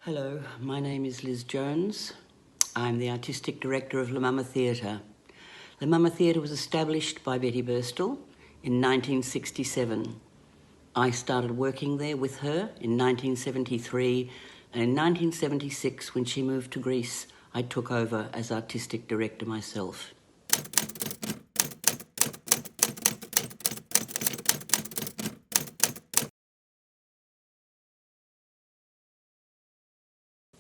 Hello, my name is Liz Jones. I'm the Artistic Director of La Mama Theatre. La Mama Theatre was established by Betty Burstall in 1967. I started working there with her in 1973, and in 1976, when she moved to Greece, I took over as Artistic Director myself.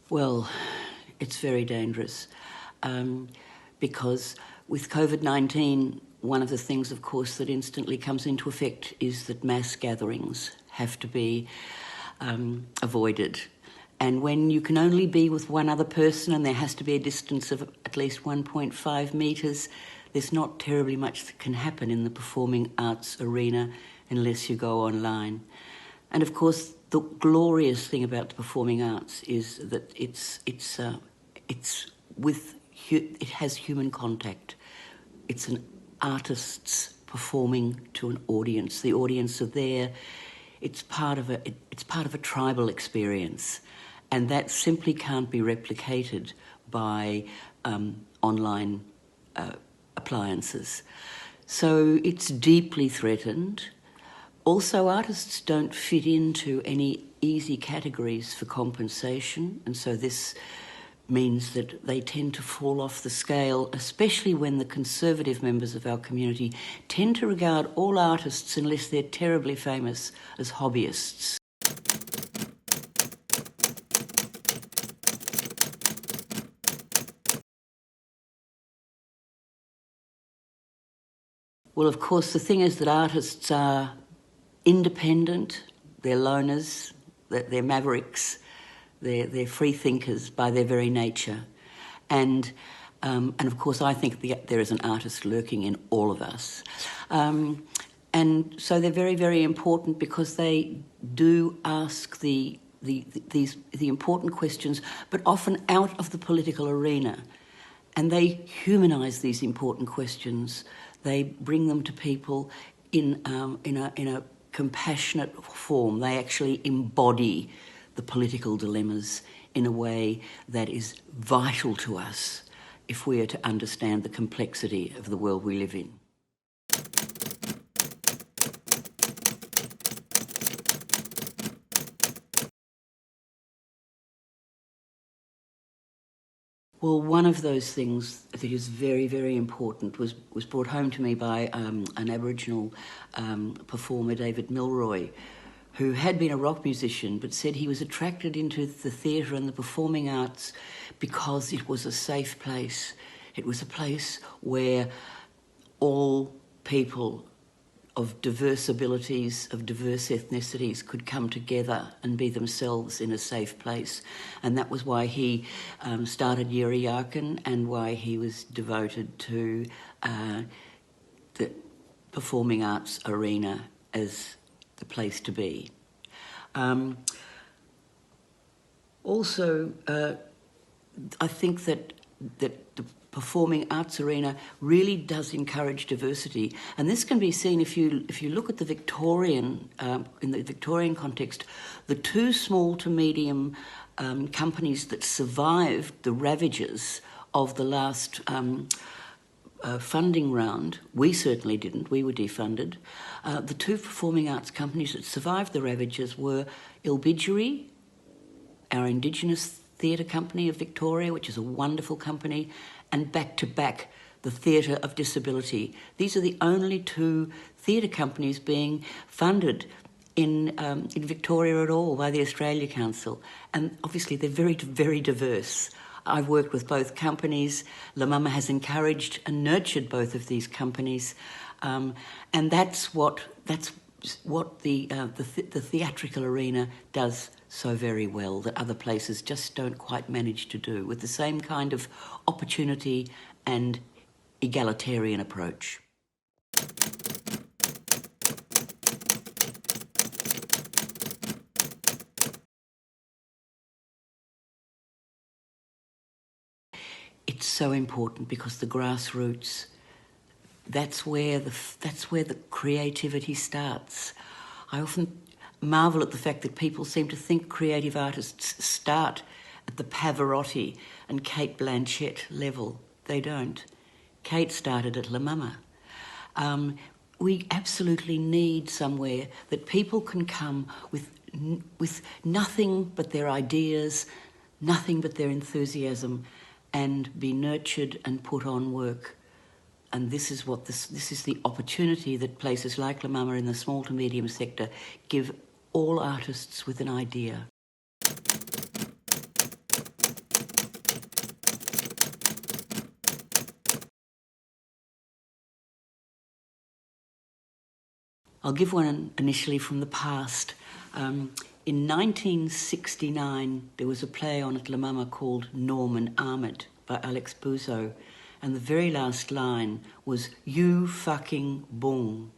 Well, it's very dangerous because with COVID-19, one of the things, of course, that instantly comes into effect is that mass gatherings have to be avoided. And when you can only be with one other person and there has to be a distance of at least 1.5 metres, there's not terribly much that can happen in the performing arts arena unless you go online. And of course, the glorious thing about the performing arts is that it has human contact. It's an artist's performing to an audience. The audience are there. It's part of a tribal experience, and that simply can't be replicated by online appliances. So it's deeply threatened. Also, artists don't fit into any easy categories for compensation, and so this means that they tend to fall off the scale, especially when the conservative members of our community tend to regard all artists, unless they're terribly famous, as hobbyists. Well, of course, the thing is that artists are independent, they're loners, they're mavericks, they're free thinkers by their very nature. And of course, I think there is an artist lurking in all of us. And so they're very, very important because they do ask the important questions, but often out of the political arena. And they humanise these important questions. They bring them to people in a compassionate form. They actually embody the political dilemmas in a way that is vital to us if we are to understand the complexity of the world we live in. Well, one of those things that is very, very important was brought home to me by an Aboriginal performer, David Milroy, who had been a rock musician but said he was attracted into the theatre and the performing arts because it was a safe place. It was a place where all people of diverse abilities, of diverse ethnicities could come together and be themselves in a safe place. And that was why he started Yirra Yaakin and why he was devoted to the performing arts arena as the place to be. Also, I think that the performing arts arena really does encourage diversity, and this can be seen if you look at the Victorian in the Victorian context. The two small to medium companies that survived the ravages of the last funding round, we certainly didn't, we were defunded. The two performing arts companies that survived the ravages were Ilbidgery, our Indigenous theatre company of Victoria, which is a wonderful company, and Back to Back, the Theatre of Disability. These are the only two theatre companies being funded in Victoria at all by the Australia Council. And obviously they're very, very diverse. I've worked with both companies. La Mama has encouraged and nurtured both of these companies. And that's what the theatrical arena does so very well, that other places just don't quite manage to do, with the same kind of opportunity and egalitarian approach. It's so important because the grassroots, that's where the creativity starts. I often marvel at the fact that people seem to think creative artists start at the Pavarotti and Kate Blanchett level. They don't. Kate started at La Mama. We absolutely need somewhere that people can come with nothing but their ideas, nothing but their enthusiasm, and be nurtured and put on work. And this is what this is the opportunity that places like La Mama in the small to medium sector give all artists with an idea. I'll give one initially from the past. In 1969, there was a play on at La Mama called Norman Armit by Alex Buzo, and the very last line was, "You fucking bong."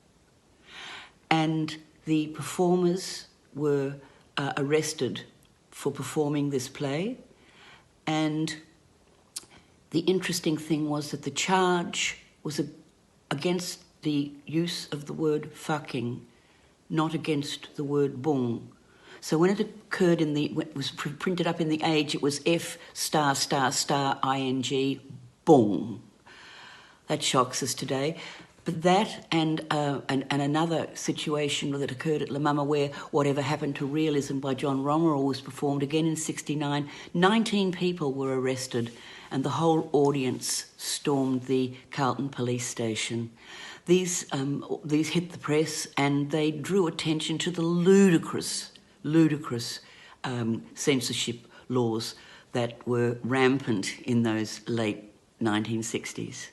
And the performers were arrested for performing this play, and the interesting thing was that the charge was against the use of the word fucking, not against the word bong. So when it occurred when it was printed up in the Age, it was F******, ing, bong. That shocks us today. But that and another situation that occurred at La Mama where Whatever Happened to Realism by John Romeril was performed again in 1969. 19 people were arrested and the whole audience stormed the Carlton police station. These hit the press and they drew attention to the ludicrous censorship laws that were rampant in those late 1960s.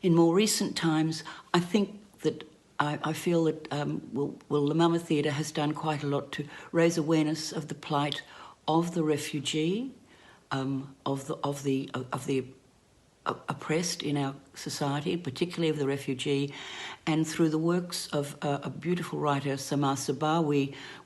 In more recent times, I think that I feel that La Mama Theatre has done quite a lot to raise awareness of the plight of the refugee, of the oppressed in our society, particularly of the refugee, and through the works of a beautiful writer, Samar Sabah,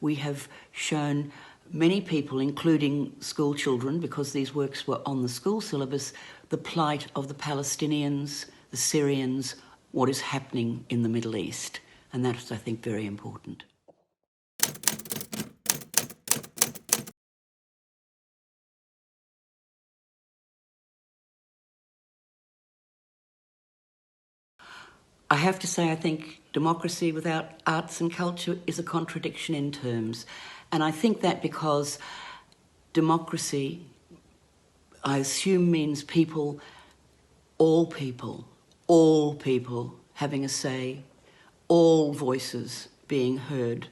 we have shown many people, including school children, because these works were on the school syllabus, the plight of the Palestinians, the Syrians, what is happening in the Middle East. And that is, I think, very important. I have to say, I think democracy without arts and culture is a contradiction in terms. And I think that because democracy, I assume, means people, all people having a say, all voices being heard,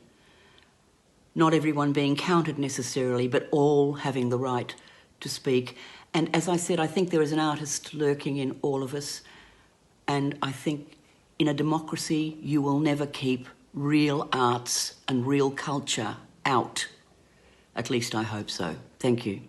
not everyone being counted necessarily, but all having the right to speak. And as I said, I think there is an artist lurking in all of us, and I think in a democracy you will never keep real arts and real culture out. At least I hope so. Thank you.